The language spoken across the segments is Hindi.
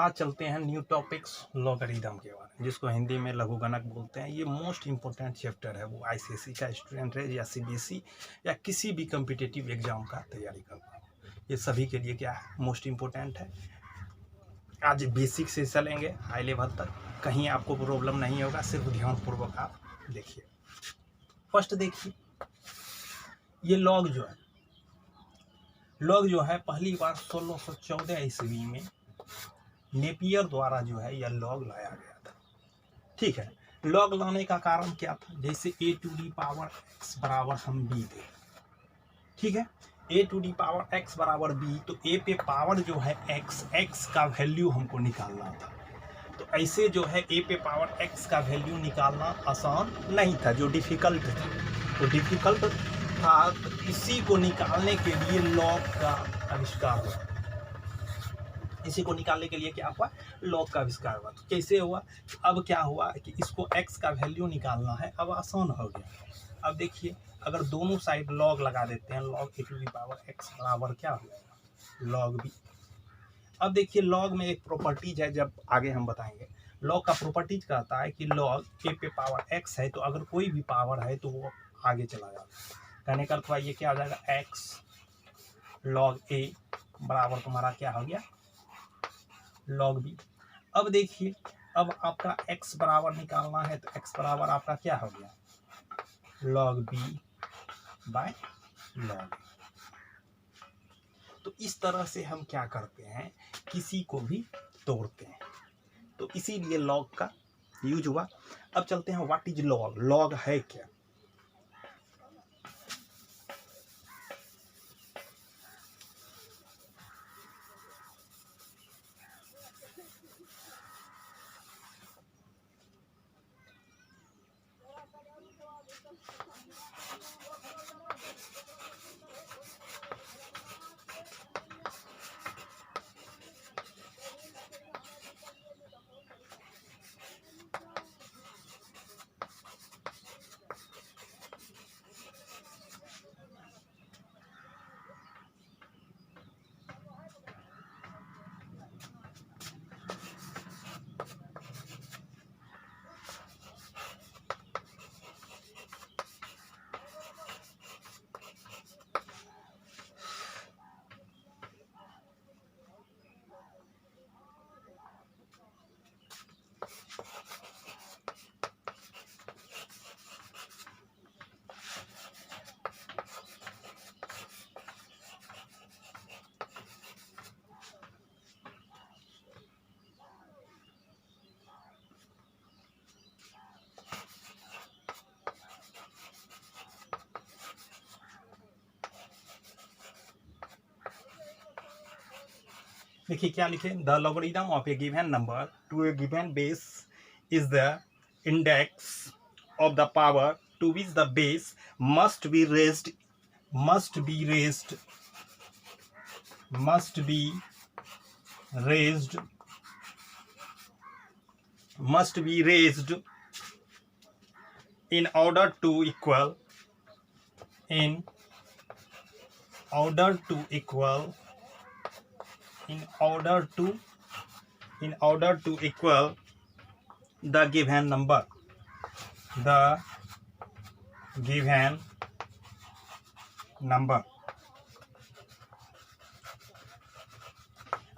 आज चलते हैं न्यू टॉपिक्स लॉगरिदम के बारे में, जिसको हिंदी में लघुगणक बोलते हैं। ये मोस्ट इंपॉर्टेंट चैप्टर है, वो आईसीएसई का स्टूडेंट है या सीबीएसई या किसी भी कम्पिटिटिव एग्जाम का तैयारी करता हो, ये सभी के लिए क्या है, मोस्ट इम्पोर्टेंट है। आज बेसिक से चलेंगे हाई लेवल तक, कहीं आपको प्रॉब्लम नहीं होगा, सिर्फ ध्यानपूर्वक आप देखिए। फर्स्ट देखिए, ये लॉग जो है पहली बार 1614 ईस्वी में नेपियर द्वारा जो है यह लॉग लाया गया था। ठीक है, लॉग लाने का कारण क्या था, जैसे a to the power x बराबर हम b दे, ठीक है, a to the power x बराबर b, तो a पे पावर जो है x का वैल्यू हमको निकालना था। तो ऐसे जो है a पे पावर x का वैल्यू निकालना आसान नहीं था, जो डिफिकल्ट था, तो डिफिकल्ट था, तो इसी को निकालने के लिए लॉग का आविष्कार हुआ। इसी को निकालने के लिए क्या हुआ, लॉग का आविष्कार हुआ। तो कैसे हुआ, अब क्या हुआ कि इसको x का वैल्यू निकालना है, अब आसान हो गया। अब देखिए, अगर दोनों साइड लॉग लगा देते हैं, log A to the power x बराबर क्या हो जाएगा, लॉग b। अब देखिए, लॉग में एक प्रॉपर्टीज है, जब आगे हम बताएंगे। लॉग का प्रॉपर्टीज कहता है कि लॉग ए पे पावर x है, तो अगर कोई भी पावर है तो वो आगे चला जाता है। कहने का अर्थ हुआ ये क्या आ जाएगा, x लॉग a बराबर तुम्हारा क्या हो गया, लॉग b। अब देखिए, अब आपका x बराबर निकालना है, तो x बराबर आपका क्या हो गया, लॉग b बाय लॉग। तो इस तरह से हम क्या करते हैं, किसी को भी तोड़ते हैं, तो इसीलिए लॉग का यूज हुआ। अब चलते हैं, व्हाट इज लॉग, लॉग है क्या। देखिए क्या लिखे, the logarithm of a given number to a given base is the index of the power to which the base must be raised must be raised in order to equal the given number,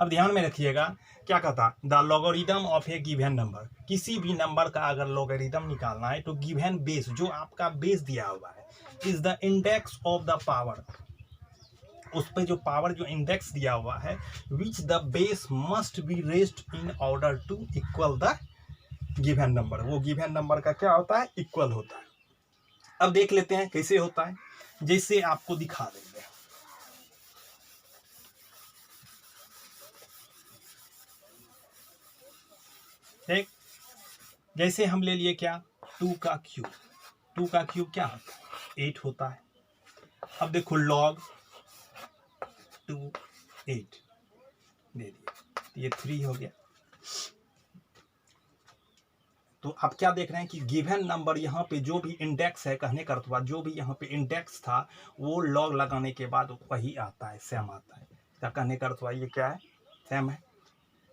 अब ध्यान में रखिएगा, क्या कहता, the logarithm of a given number, किसी भी नंबर का अगर लॉगरिथम निकालना है, तो गिवन बेस, जो आपका बेस दिया हुआ है, is the index of the power, उस पे जो पावर, जो इंडेक्स दिया हुआ है, which the base must be raised in order to equal the given number, वो गिवन नंबर का क्या होता है, इक्वल होता है। अब देख लेते हैं कैसे होता है, जैसे आपको दिखा देंगे। ठीक, जैसे हम ले लिए क्या, 2 का क्यूब क्या होता है, 8 होता है। अब देखो लॉग 2 8 दे दिया, ये 3 हो गया। तो आप क्या देख रहे हैं कि गिवन नंबर यहाँ पे जो भी इंडेक्स है, कहने का अर्थ हुआ जो भी यहाँ पे इंडेक्स था, वो लॉग लगाने के बाद वही आता है, सेम आता है। क्या कहने का अर्थ हुआ, ये क्या है, सेम है।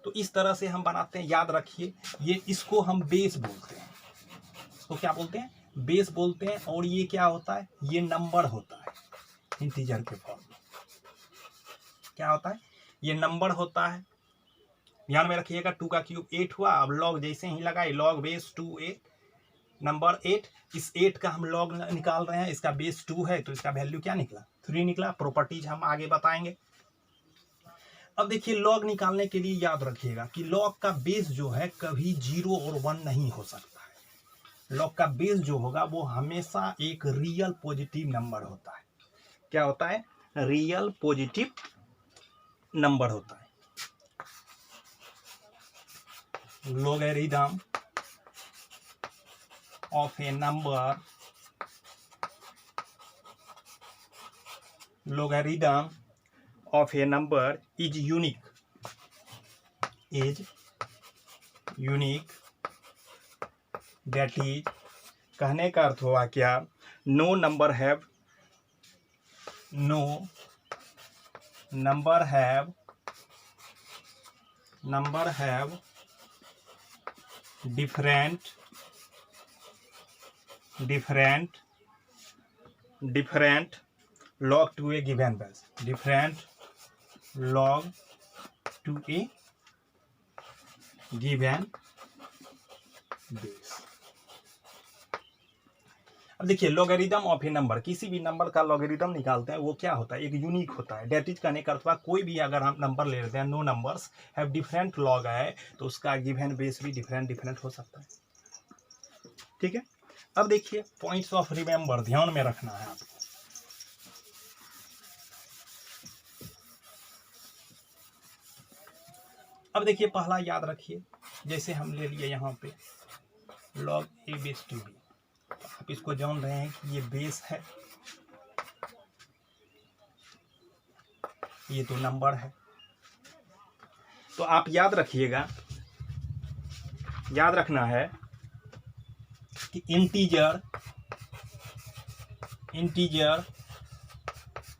तो इस तरह से हम बनाते हैं, याद रखिए। ये इसको हम बेस बोलते हैं, इसको क्या बोलते हैं? बेस बोलते हैं। और ये क्या होता है? ये नंबर होता है इंटीजर के फॉर्म में। क्या होता है? ये नंबर होता है। ध्यान में रखिएगा, 2 का क्यूब 8 हुआ। अब लॉग जैसे ही लगाए, लॉग बेस 2 8 नंबर 8। इस 8 का हम लॉग निकाल रहे हैं, इसका बेस 2 है तो इसका वैल्यू क्या निकला? 3 निकला। प्रॉपर्टीज हम आगे बताएंगे। अब देखिए, लॉग निकालने के लिए याद रखिएगा कि लॉग का बेस जो है कभी 0 और 1 नहीं हो सकता है। लॉग का बेस जो होगा वो हमेशा एक रियल पॉजिटिव नंबर होता है। क्या होता है? रियल पॉजिटिव नंबर होता है। Logarithm of a number, logarithm of a number is unique, that is, कहने का अर्थ हुआ क्या? no number have different log to a given base, different log to a given base। अब देखिए, लॉगरिथम ऑफ ए नंबर, किसी भी नंबर का लॉगरिथम निकालते हैं, वो क्या होता है? एक यूनिक होता है। डेट इज कहने का अर्थ हुआ कोई भी अगर हम नंबर ले लेते हैं, no numbers have different log है, तो उसका गिवन बेस भी डिफरेंट हो सकता है। ठीक है। अब देखिए, पॉइंट्स ऑफ रिमेंबर ध्यान में रखना है आपको। अब देखिए, पहला याद रखिए, जैसे हम ले लिए यहाँ पे log A base to B, आप इसको जान रहे हैं कि ये बेस है, ये तो नंबर है। तो आप याद रखिएगा, याद रखना है कि इंटीजर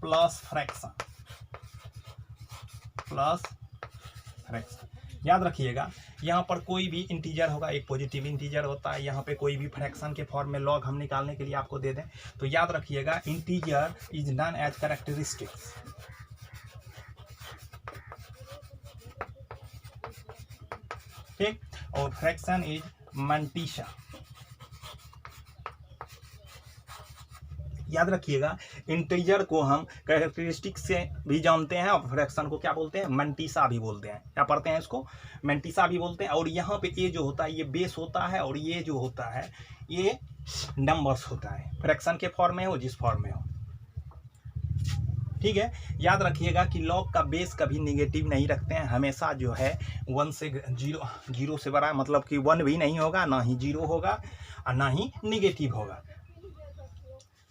प्लस फ्रैक्शन याद रखिएगा। यहाँ पर कोई भी इंटीजर होगा, एक पॉजिटिव इंटीजर होता है। यहाँ पे कोई भी फ्रैक्शन के फॉर्म में लॉग हम निकालने के लिए आपको दे दें, तो याद रखिएगा integer is known as characteristics, ठीक, और फ्रैक्शन इज मंटीशा। याद रखिएगा, इंटीजर को हम कैरेक्टरिस्टिक से भी जानते हैं और फ्रैक्शन को क्या बोलते हैं? मंटीसा भी बोलते हैं। क्या पढ़ते हैं इसको? मंटीसा भी बोलते हैं। और यहाँ पे ये जो होता है ये बेस होता है, और ये जो होता है ये नंबर्स होता है, फ्रैक्शन के फॉर्म में हो जिस फॉर्म में हो। ठीक है। याद रखिएगा कि लॉग का बेस कभी निगेटिव नहीं रखते हैं, हमेशा जो है 1 से 0 से बड़ा, मतलब कि 1 भी नहीं होगा, ना ही 0 होगा और ना ही निगेटिव होगा।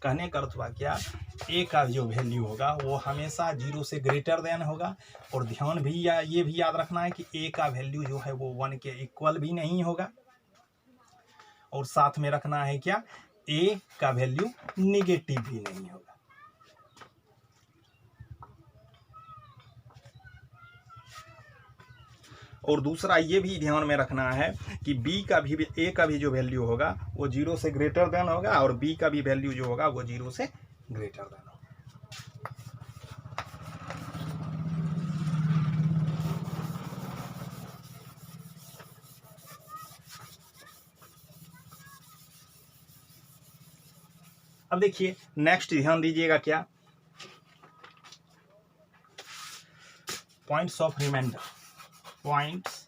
कहने का अर्थ हुआ क्या? ए का जो वैल्यू होगा वो हमेशा 0 से ग्रेटर देन होगा। और ध्यान भी ये भी याद रखना है कि ए का वैल्यू जो है वो 1 के इक्वल भी नहीं होगा। और साथ में रखना है क्या? ए का वैल्यू निगेटिव भी नहीं होगा। और दूसरा ये भी ध्यान में रखना है कि बी का भी, ए का भी जो वैल्यू होगा वो 0 से ग्रेटर देन होगा, और बी का भी वैल्यू जो होगा वो 0 से ग्रेटर देन होगा। अब देखिए, नेक्स्ट ध्यान दीजिएगा, क्या? Points of reminder, points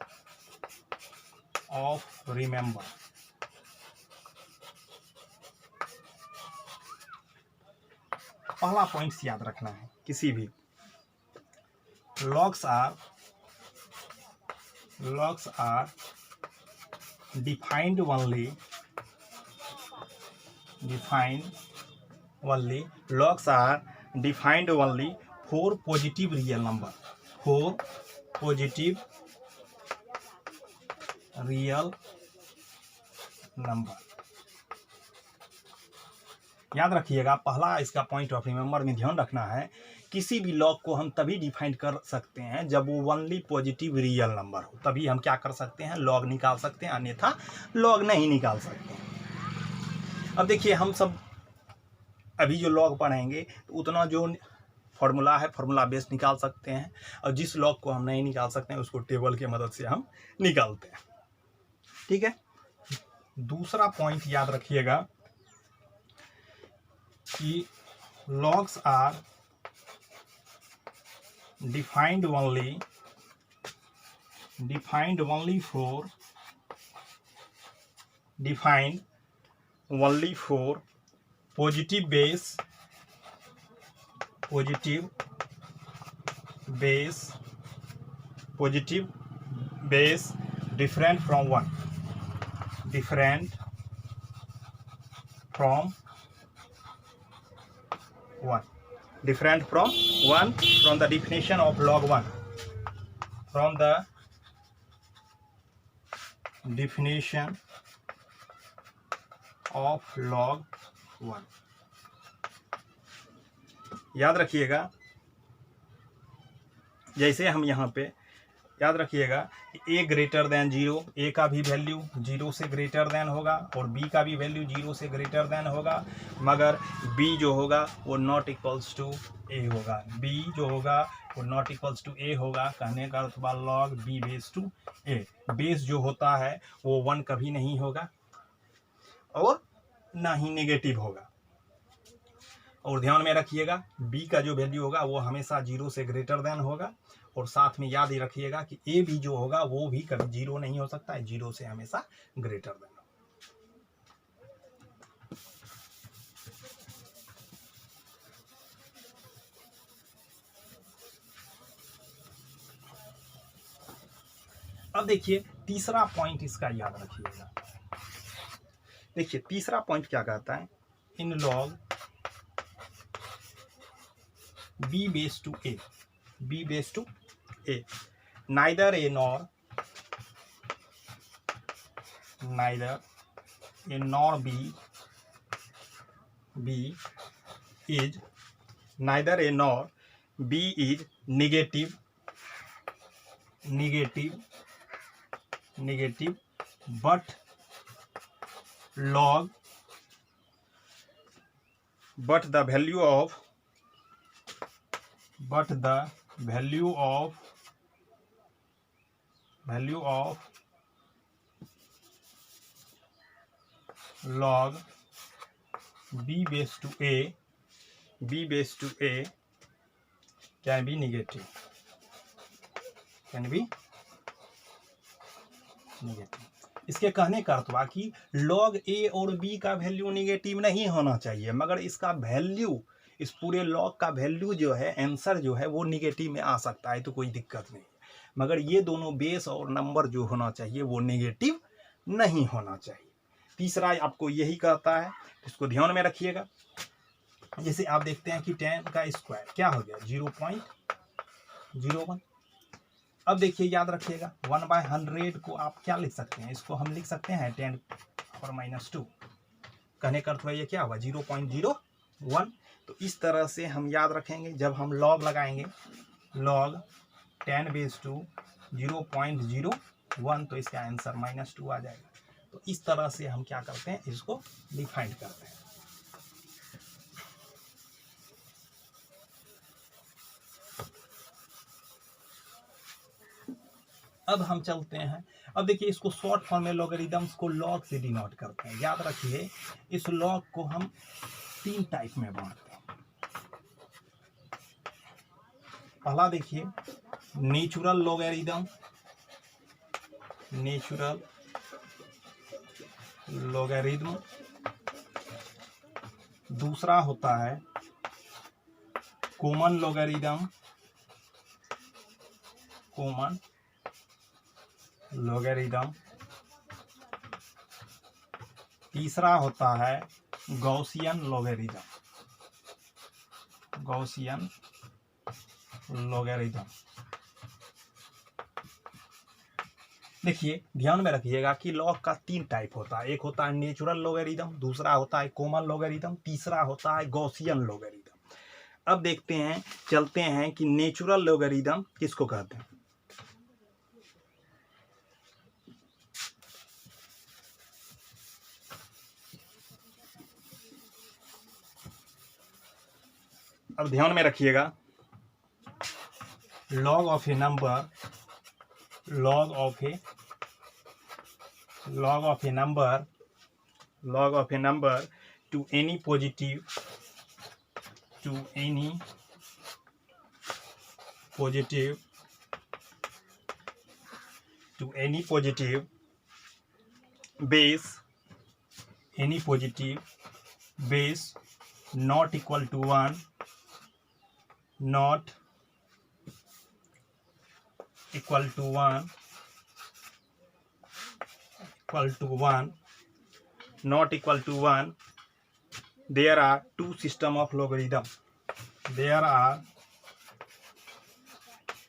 of remember. पहला पॉइंट्स याद रखना है, किसी भी logs are defined only logs are defined only for positive real number, for positive real number। याद रखिएगा, पहला इसका पॉइंट ऑफ रिमेंबर में ध्यान रखना है किसी भी लॉग को हम तभी डिफाइन कर सकते हैं जब वो ओनली पॉजिटिव रियल नंबर हो, तभी हम क्या कर सकते हैं, लॉग निकाल सकते हैं, अन्यथा लॉग नहीं निकाल सकते हैं। अब देखिए हम सब अभी जो लॉग पढ़ेंगे तो उतना जो फॉर्मूला है फॉर्मूला बेस निकाल सकते हैं, और जिस लॉग को हम नहीं निकाल सकते हैं उसको टेबल की मदद से हम निकालते हैं। ठीक है। दूसरा पॉइंट याद रखिएगा कि logs are defined only for positive base different from 1 from the definition of log 1, from the definition of log 1। याद रखिएगा, जैसे हम यहाँ पे याद रखिएगा a ग्रेटर देन 0, a का भी वैल्यू 0 से ग्रेटर देन होगा और b का भी वैल्यू 0 से ग्रेटर देन होगा, मगर b जो होगा वो नॉट इक्वल्स टू a होगा, b जो होगा वो नॉट इक्वल्स टू a होगा। कहने का अर्थ बा log b base to a, base जो होता है वो 1 कभी नहीं होगा और ना ही नेगेटिव होगा। और ध्यान में रखिएगा b का जो वैल्यू होगा वो हमेशा 0 से ग्रेटर देन होगा, और साथ में याद ही रखिएगा कि a भी जो होगा वो भी कभी 0 नहीं हो सकता है, 0 से हमेशा ग्रेटर देन। अब देखिए तीसरा पॉइंट इसका याद रखिएगा। देखिए तीसरा पॉइंट क्या कहता है, इन log b base to a neither a nor b is negative but the value of log b base to a can be negative, इसके कहने का अर्थ हुआ कि log a और b का वैल्यू नेगेटिव नहीं होना चाहिए, मगर इसका वैल्यू, इस पूरे लॉग का वैल्यू जो है, आंसर जो है वो नेगेटिव में आ सकता है, तो कोई दिक्कत नहीं है, मगर ये दोनों बेस और नंबर जो होना चाहिए वो नेगेटिव नहीं होना चाहिए। तीसरा आपको यही कहता है, इसको ध्यान में रखिएगा। जैसे आप देखते हैं कि 10 का स्क्वायर क्या हो गया 0.01। अब देखिए याद रखिएगा 1/100 को आप क्या लिख सकते हैं, इसको हम लिख सकते हैं 10⁻²। कहने का अर्थ ये क्या हुआ 0.01। तो इस तरह से हम याद रखेंगे, जब हम लॉग लगाएंगे लॉग 10⁻²0.01 तो इसका आंसर -2 आ जाएगा। तो इस तरह से हम क्या करते हैं, इसको डिफाइन करते हैं। अब हम चलते हैं, अब देखिए इसको शॉर्ट फॉर्म में लॉगरिदम्स को लॉग से डिनोट करते हैं। याद रखिए इस लॉग को हम 3 टाइप में बांटते हैं। पहला देखिए नेचुरल लॉगरिदम, दूसरा होता है कॉमन लॉगरिदम, तीसरा होता है गॉसियन लॉगरिदम। देखिए ध्यान में रखिएगा कि लॉग का 3 टाइप होता है, एक होता है नेचुरल लॉगरिदम, दूसरा होता है कॉमन लॉगरिदम, तीसरा होता है गॉसियन लॉगरिदम। अब देखते हैं, चलते हैं कि नेचुरल लॉगरिदम किसको कहते हैं। अब ध्यान में रखिएगा, log of a number, log of a number to any positive base not equal to 1, not equal to 1, not equal to 1, there are two system of logarithm. There are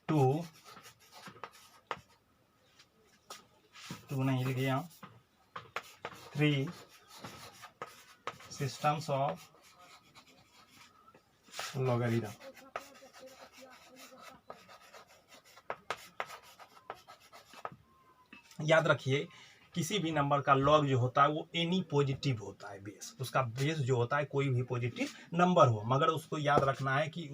two नहीं लिख गया, 3 systems of logarithm. याद रखिए, किसी भी नंबर का लॉग जो होता है वो एनी पॉजिटिव होता है बेस, उसका बेस जो होता है कोई भी पॉजिटिव नंबर हो, मगर उसको याद रखना है कि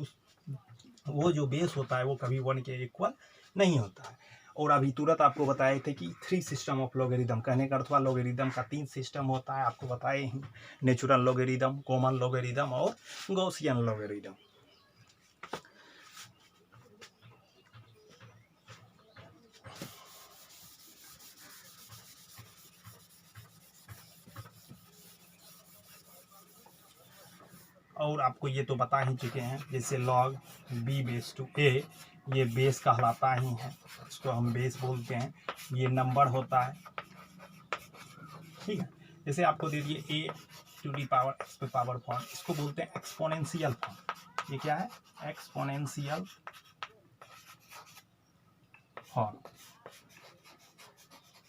वो जो बेस होता है वो कभी 1 के इक्वल नहीं होता है। और अभी तुरंत आपको बताए थे कि 3 सिस्टम ऑफ लॉगरिदम, कहने का अर्थ लॉगरिदम का 3 सिस्टम होता है, आपको बताए हैं, नेचुरल लॉगरिदम, कॉमन लॉगरिदम और गॉसियन लॉगरिदम। और आपको ये तो बता ही चुके हैं, जैसे log b base to a, ये बेस कहलाता ही है, इसको हम बेस बोलते हैं, ये नंबर होता है, ठीक है। जैसे आपको दे दिए a to the power x पे पावर फॉर्म, इसको बोलते हैं एक्सपोनेंशियल फॉर्म। ये क्या है? एक्सपोनेंशियल फॉर्म,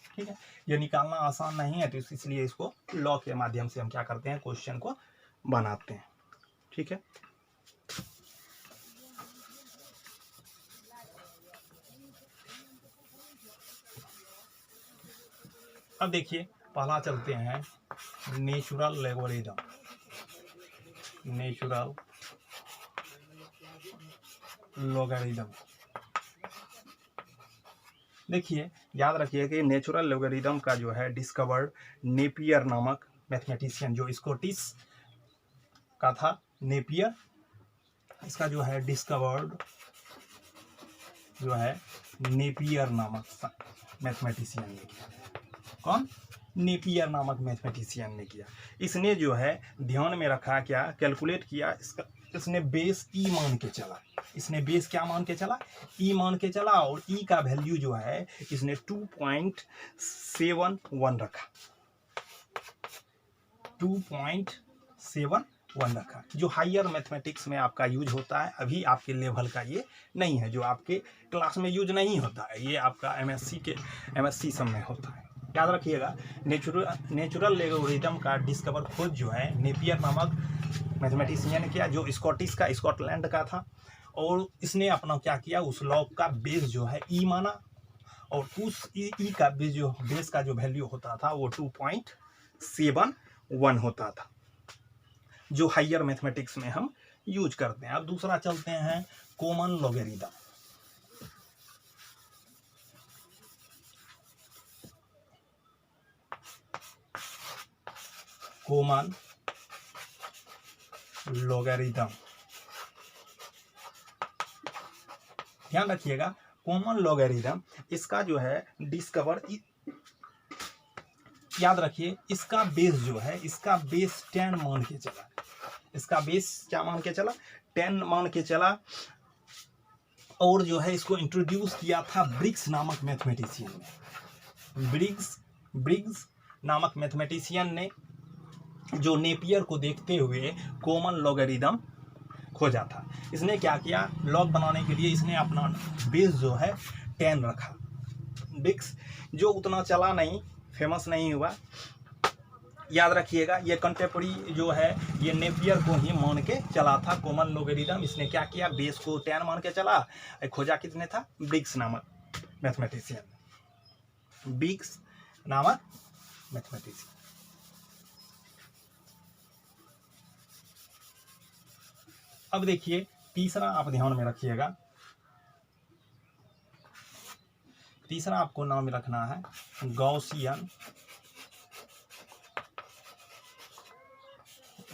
ठीक है। ये निकालना आसान नहीं है, तो इसलिए इसको लॉग के माध्यम से हम क्या करते हैं, क्वेश्चन को बनाते हैं, ठीक है। अब देखिए, पहला चलते हैं नेचुरल लॉगरिदम। नेचुरल लॉगरिदम, देखिए याद रखिए कि नेचुरल लॉगरिदम का जो है डिस्कवर्ड नेपियर नामक मैथमेटिशियन, जो स्कॉटिश का था नेपियर, इसका जो है डिस्कवर्ड जो है नेपियर नामक मैथमेटिशियन ने किया। कौन? नेपियर नामक मैथमेटिशियन ने किया। इसने जो है ध्यान में रखा, क्या कैलकुलेट किया, इसने बेस ई मान के चला। इसने बेस क्या मान के चला? ई मान के चला, और ई का वैल्यू जो है इसने 2.71 रखा, 2.71 रखा, जो हायर मैथमेटिक्स में आपका यूज होता है। अभी आपके लेवल का ये नहीं है, जो आपके क्लास में यूज नहीं होता है, ये आपका एमएससी सब में होता है। याद रखिएगा, नेचुरल लॉगरिदम का डिस्कवर खोज जो है नेपियर नामक मैथमेटिशियन किया, जो स्कॉटलैंड का था, और इसने अपना क्या किया, उस लॉग का बेस जो है ई माना, और उस ई का बेस का जो वैल्यू होता था वो 2.71 होता था, जो हायर मैथमेटिक्स में हम यूज करते हैं। अब दूसरा चलते हैं कॉमन लॉगरिदम। कॉमन लॉगरिदम, ध्यान रखिएगा, कॉमन लॉगरिदम इसका जो है डिस्कवर, याद रखिए, इसका बेस जो है, इसका बेस 10 मान के चला। इसका बेस क्या मान के चला? 10 मान के चला, और जो है इसको इंट्रोड्यूस किया था ब्रिग्स नामक मैथमेटिशियन ने। ब्रिग्स नामक मैथमेटिशियन ने, जो नेपियर को देखते हुए कॉमन लॉगरिदम खोजा था। इसने क्या किया, लॉग बनाने के लिए इसने अपना बेस जो है 10 रखा। ब्रिग्स जो उतना चला नहीं, फेमस नहीं हुआ, याद रखिएगा, ये कंटेम्प्रेरी जो है ये नेपियर को ही मान के चला था कॉमन लोगेरिथम। इसने क्या किया, बेस को 10 मान के चला। खोजा किसने था, ब्रिग्स नामक मैथमेटिशियन, ब्रिग्स नामक मैथमेटिशियन। अब देखिए तीसरा आप ध्यान में रखिएगा, तीसरा आपको नाम में रखना है गॉसियन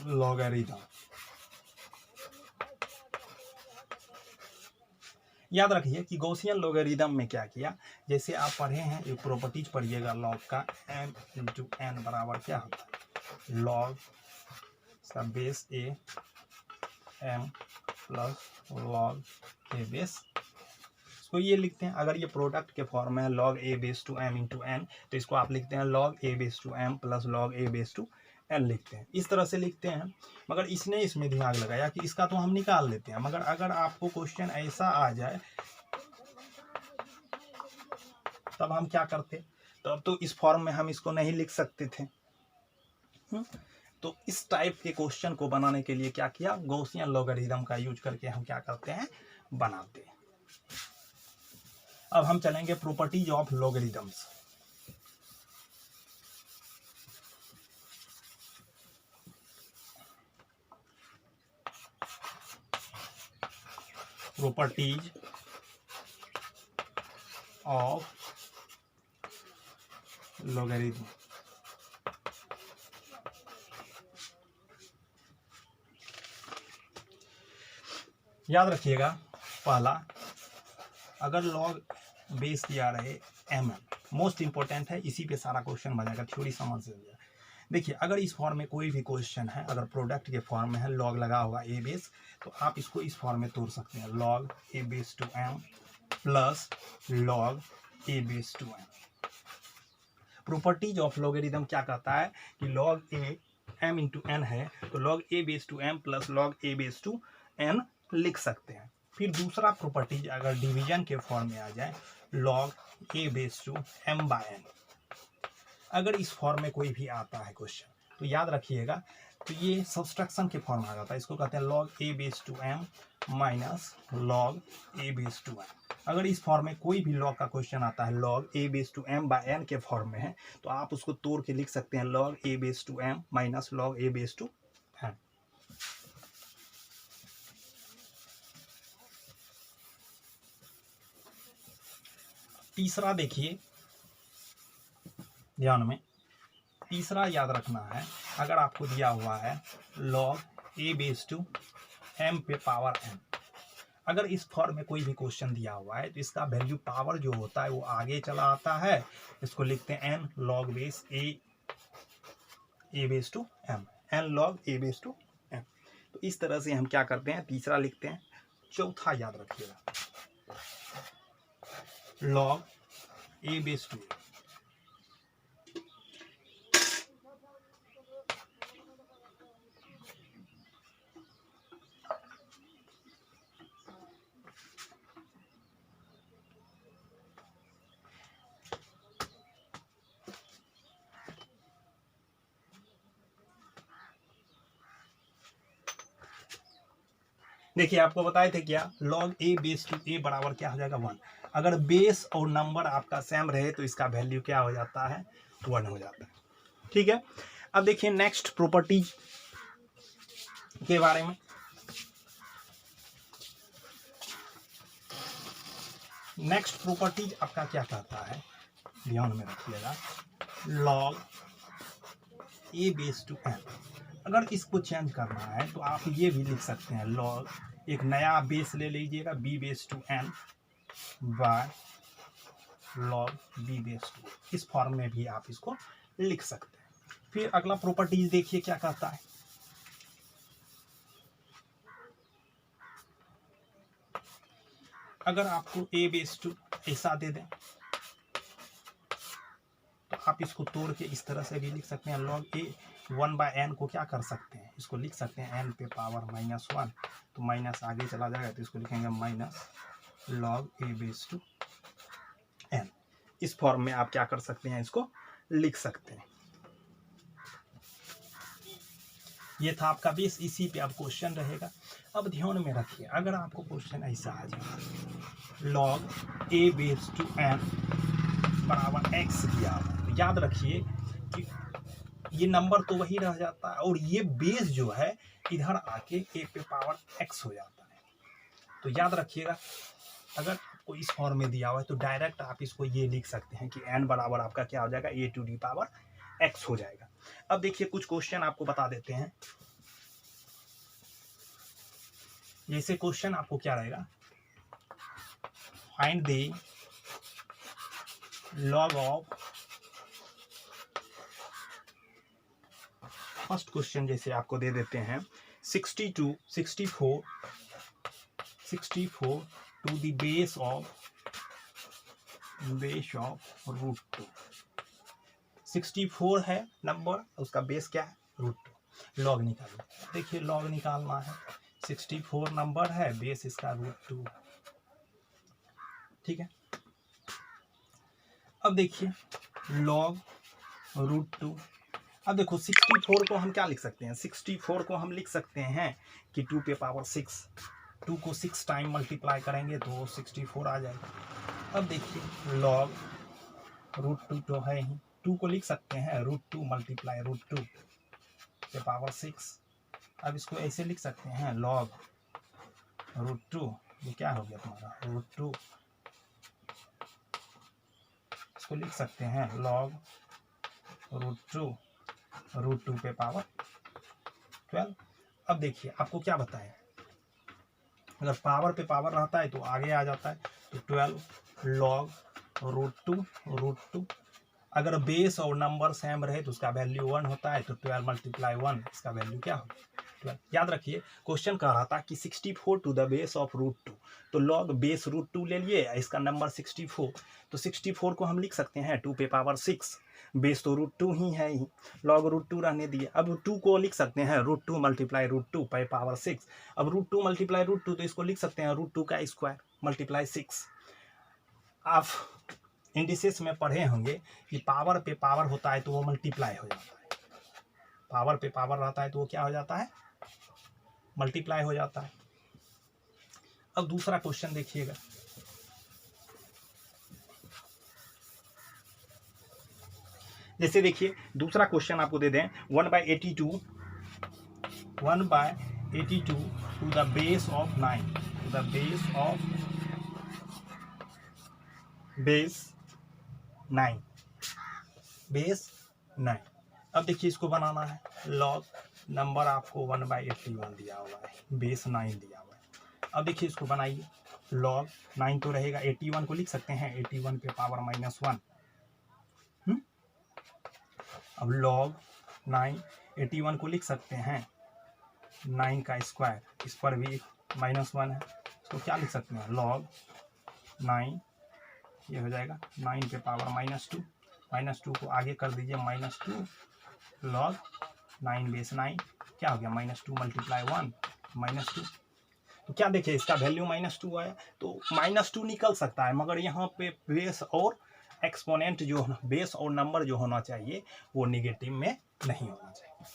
लॉगरिथम। याद रखिए कि गॉसियन लॉगरिथम में क्या किया, जैसे आप पढ़े हैं एक प्रॉपर्टीज पढ़िएगा लॉग का, m इंटू एन बराबर क्या होता है, लॉग का base a m plus log A base, इसको ये लिखते हैं। अगर ये प्रोडक्ट के फॉर्म में है log A base to m into N, तो इसको आप लिखते हैं log A base to m plus log A base to N लिखते हैं, इस तरह से लिखते हैं। मगर इसने इसमें दिमाग लगाया कि इसका तो हम निकाल लेते हैं, मगर अगर आपको क्वेश्चन ऐसा आ जाए तब हम क्या करते, तब तो इस फॉर्म में हम इसको नहीं लिख सकते थे। तो इस टाइप के क्वेश्चन को बनाने के लिए क्या किया, गॉसियन लॉगरिथम का यूज करके हम क्या करते हैं, बनाते हैं। अब हम चलेंगे properties of logarithms. Properties of logarithm. याद रखिएगा, पहला अगर लॉग बेस दिया रहे एम, मोस्ट इंपॉर्टेंट है, इसी पे सारा क्वेश्चन बनेगा, थ्योरी समझ से। देखिए अगर इस फॉर्म में कोई भी क्वेश्चन है, अगर प्रोडक्ट के फॉर्म में है लॉग लगा हुआ ए बेस, तो आप इसको इस फॉर्म में तोड़ सकते हैं, log A base to M plus log A base to M. Properties of logarithm क्या कहता है कि log A M into N है, तो log A base to M plus log A base to N लिख सकते हैं। फिर दूसरा प्रॉपर्टीज अगर डिवीजन के फॉर्म में आ जाए, log A base to M by N, अगर इस फॉर्म में कोई भी आता है क्वेश्चन, तो याद रखिएगा, तो ये सब्सट्रैक्शन के फॉर्म में आ जाता है, इसको कहते हैं log A base to M minus log A base to M. अगर इस फॉर्म में कोई भी लॉग का क्वेश्चन आता है, log A base to M by N के फॉर्म में है, तो आप उसको तोड़ के लिख सकते हैं log A base to M minus log A base to M. तीसरा देखिए ध्यान में, तीसरा याद रखना है, अगर आपको दिया हुआ है log A base to M पे पावर एन, अगर इस फॉर्म में कोई भी क्वेश्चन दिया हुआ है तो इसका वैल्यू पावर जो होता है वो आगे चला आता है, इसको लिखते हैं N log base A base to M, N log A base to M. तो इस तरह से हम क्या करते हैं, तीसरा लिखते हैं। चौथा याद रखिएगा, लॉग ए बेस टू, देखिए आपको बताए थे क्या, लॉग ए बेस टू ए बराबर क्या हो जाएगा 1। अगर बेस और नंबर आपका सेम रहे तो इसका वैल्यू क्या हो जाता है, 1 हो जाता है। ठीक है, अब देखिए नेक्स्ट प्रॉपर्टी के बारे में। नेक्स्ट प्रॉपर्टीज आपका क्या कहता है, ध्यान में रखिएगा, log A base to N, अगर इसको चेंज करना है तो आप ये भी लिख सकते हैं, लॉग एक नया बेस ले लीजिएगा B base to N by log B base to, इस फॉर्म में भी आप इसको लिख सकते हैं। फिर अगला प्रॉपर्टीज देखिए क्या कहता है, अगर आपको ए बेस टू ऐसा दे दें तो आप इसको तोड़ के इस तरह से भी लिख सकते हैं, लॉग ए 1 बाय एन को क्या कर सकते हैं, इसको लिख सकते हैं एन पे पावर -1, तो माइनस आगे चला जाएगा तो इसको लिखेंगे minus log A base to N. इस फॉर्म में आप क्या कर सकते हैं, इसको लिख सकते हैं। ये था आपका बेस, इसी पे अब क्वेश्चन रहेगा। अब ध्यान में रखिए, अगर आपको क्वेश्चन ऐसा आ जाए log A base to N बराबर एक्स दिया हुआ, तो याद रखिए कि ये नंबर तो वही रह जाता है और ये बेस जो है इधर आके ए पे पावर एक्स हो जाता है। तो याद रखिएगा, अगर आपको इस फॉर्म में दिया हुआ है तो डायरेक्ट आप इसको ये लिख सकते हैं कि एन बराबर आपका क्या हो जाएगा, ए टू डी पावर एक्स हो जाएगा। अब देखिए कुछ क्वेश्चन आपको बता देते हैं। जैसे क्वेश्चन आपको क्या रहेगा, find the log of, first question जैसे आपको दे देते हैं 64 to the base of root 2। 64 है नंबर, उसका बेस क्या है, रूट 2। लॉग निकालो, देखिए लॉग निकालना है, 64 नंबर है, बेस इसका रूट 2, ठीक है। अब देखिए लॉग रूट 2, अब देखो 64 को हम क्या लिख सकते हैं, 64 को हम लिख सकते हैं कि 2 पे पावर 6, 2 को 6 टाइम मल्टीप्लाई करेंगे तो 64 आ जाएगा। अब देखिए लॉग रूट 2 तो है ही, 2 को लिख सकते हैं रूट 2 मल्टीप्लाई रूट 2 पे पावर 6। अब इसको ऐसे लिख सकते हैं लॉग रूट 2, ये क्या हो गया तुम्हारा रूट 2, इसको लिख सकते हैं लॉग रूट 2 पे पावर 12। अब देखिए आपको क्या बताएं, अगर पावर पे पावर रहता है तो आगे आ जाता है, तो 12 लॉग रूट 2। अगर बेस और नंबर सेम रहे तो उसका वैल्यू 1 होता है, तो 12 मल्टीप्लाई 1, इसका वैल्यू क्या होगा 12। याद रखिए क्वेश्चन कह रहा था कि 64 to the base of root 2, तो लॉग बेस रूट 2 ले लिए, इसका नंबर 64, तो 64 को हम लिख सकते हैं 2 पे पावर 6, बेस तो रूट 2 ही है ही, लॉग रूट 2 रहने दिए। अब 2 को लिख सकते हैं रूट 2 मल्टीप्लाई रूट 2 पे पावर 6। अब रूट 2 मल्टीप्लाई रूट 2, तो इसको लिख सकते हैं रूट 2 का स्क्वायर मल्टीप्लाई 6। आप इंडिसेस में पढ़े होंगे कि पावर पे पावर होता है तो वो मल्टीप्लाई हो जाता है, पावर पे पावर रहता है तो वो क्या हो जाता है, मल्टीप्लाई हो जाता है। अब दूसरा क्वेश्चन देखिएगा, जैसे देखिए दूसरा क्वेश्चन आपको दे दें 1/82 to the base of 9, to the base 9। अब देखिए इसको बनाना है, लॉग नंबर आपको 1/81 दिया हुआ है, बेस 9 दिया हुआ है। अब देखिए इसको बनाइए, लॉग 9 तो रहेगा, 81 को लिख सकते हैं 81 पे पावर -1। अब log 9, 81 को लिख सकते हैं 9 का स्क्वायर, इस पर भी -1 है, इसको क्या लिख सकते हैं log 9, ये हो जाएगा 9 पे पावर -2 को आगे कर दीजिए -2 log 9 बेस 9, क्या हो गया -2 मल्टीप्लाई 1 -2। तो क्या देखिए इसका वैल्यू -2 आया, तो -2 निकल सकता है, मगर यहाँ पे बेस और एक्सपोनेंट जो बेस और नंबर जो होना चाहिए वो निगेटिव में नहीं होना चाहिए।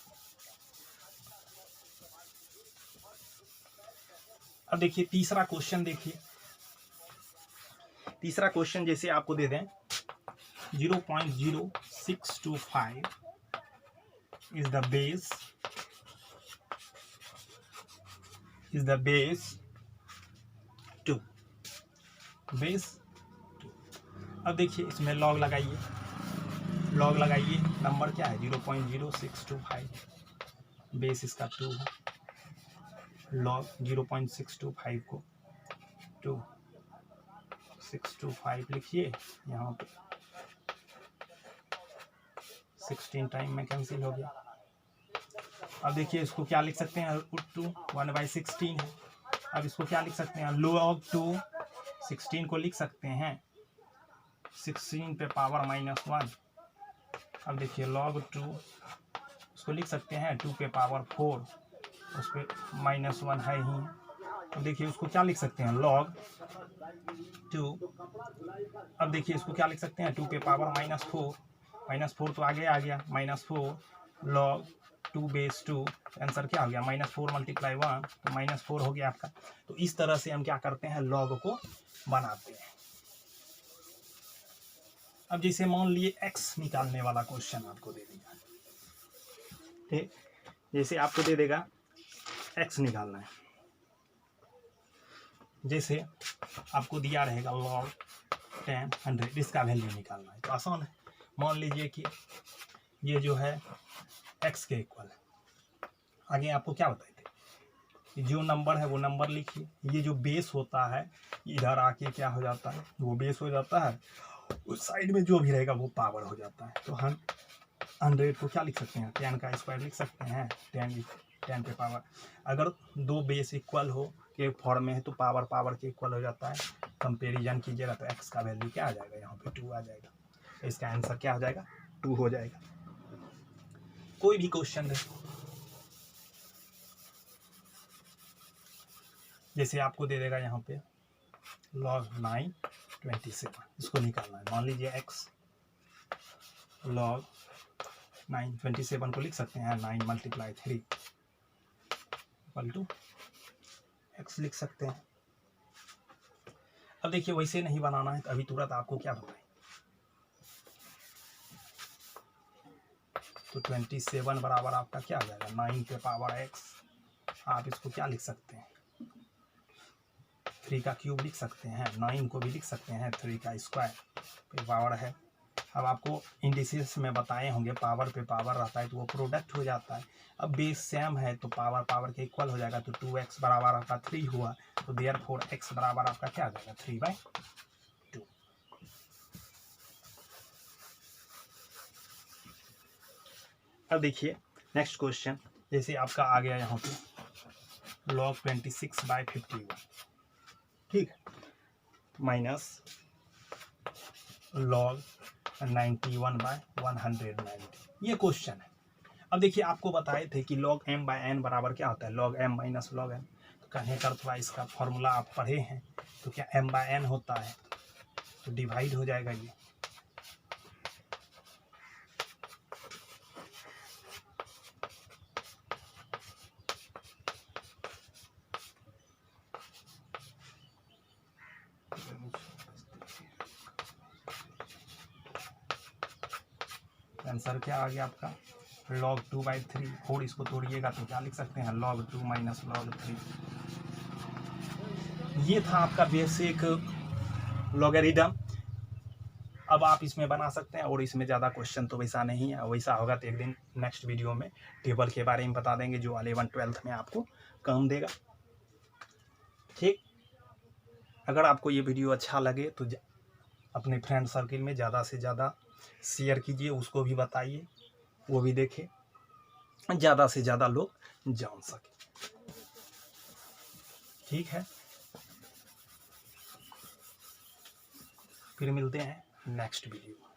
अब देखिए तीसरा क्वेश्चन, देखिए तीसरा क्वेश्चन जैसे आपको दे दें 0.0625 इज द बेस 2, बेस 2। अब देखिए इसमें लॉग लगाइए, नंबर क्या है 0.0625, बेस इसका 2 है, लॉग 0.625 को 2.625 लिखिए, यहाँ पे 16 टाइम में कैंसिल हो गया। अब देखिए इसको क्या लिख सकते हैं, रूट 2 1/16 है। अब इसको क्या लिख सकते हैं, log 2, 16 को लिख सकते हैं 16 पे पावर -1। अब देखिए log 2 उसको लिख सकते हैं 2 पे पावर 4, उस पर -1 है ही। अब देखिए उसको क्या लिख सकते हैं log 2, अब देखिए इसको क्या लिख सकते हैं 2 पे पावर -4 तो आगे आ गया -4 log 2 बेस 2, आंसर क्या हो गया -4 × 1, तो -4 हो गया आपका। तो इस तरह से हम क्या करते हैं, लॉग को बनाते हैं। अब जैसे मान लिए x निकालने वाला क्वेश्चन आपको दे दिया, ठीक, जैसे आपको दे देगा x निकालना है, जैसे आपको दिया रहेगा log 10 100, इसका वैल्यू निकालना है, तो आसान है। मान लीजिए कि ये जो है x के इक्वल है। आगे आपको क्या बताए थे, जो नंबर है वो नंबर लिखिए, ये जो बेस होता है इधर आके क्या हो जाता है, वो बेस हो जाता है, उस साइड में जो भी रहेगा वो पावर हो जाता है। तो हम 100 को क्या लिख सकते हैं, 10 का स्क्वायर लिख सकते हैं, 10 पे पावर। अगर दो बेस इक्वल हो के फॉर्म में है तो पावर पावर के इक्वल हो जाता है। कंपेरिजन कीजिएगा तो x का वैल्यू क्या आ जाएगा, यहाँ पे 2 आ जाएगा, तो इसका आंसर क्या हो जाएगा, 2 हो जाएगा। कोई भी क्वेश्चन है, जैसे आपको दे देगा यहाँ पे log 9 27, इसको निकालना है। मान लीजिए x log 9 27 को लिख सकते हैं 9 × 3 = x लिख सकते हैं। अब देखिए वैसे नहीं बनाना है, तो अभी तुरंत आपको क्या बताएं, तो 27 बराबर आपका क्या आ जाएगा, 9 पे पावर x, आप इसको क्या लिख सकते हैं, 3 का क्यूब लिख सकते हैं, 9 को भी लिख सकते हैं 3 का स्क्वायर पे पावर है। अब आपको इंडिसेस में बताए होंगे पावर पे पावर रहता है तो वो प्रोडक्ट हो जाता है। अब बेस सेम है तो पावर पावर के इक्वल हो जाएगा, तो 2x बराबर आपका 3 हुआ, तो देयरफॉर x बराबर आपका क्या आ जाएगा, 3/2। अब देखिए नेक्स्ट क्वेश्चन, जैसे आपका आ गया यहाँ पे log 26/51, ठीक है, माइनस log 91/190, ये क्वेश्चन है। अब देखिए आपको बताए थे कि log m/n बराबर क्या होता है, log m minus log n, तो कहने का अथवा इसका फॉर्मूला आप पढ़े हैं, तो क्या m/n होता है, तो डिवाइड हो जाएगा ये, आंसर क्या आ गया आपका log 2/3, और इसको तोड़िएगा तो क्या लिख सकते हैं, log 2 माइनस log 3। ये था आपका बेसिक लॉगरिथम। अब आप इसमें बना सकते हैं, और इसमें ज़्यादा क्वेश्चन तो वैसा नहीं है, वैसा होगा तो एक दिन नेक्स्ट वीडियो में टेबल के बारे में बता देंगे, जो 11th-12th में आपको काम देगा, ठीक। अगर आपको ये वीडियो अच्छा लगे तो अपने फ्रेंड सर्किल में ज़्यादा से ज़्यादा शेयर कीजिए, उसको भी बताइए, वो भी देखे, ज़्यादा से ज़्यादा लोग जान सके, ठीक है। फिर मिलते हैं नेक्स्ट वीडियो।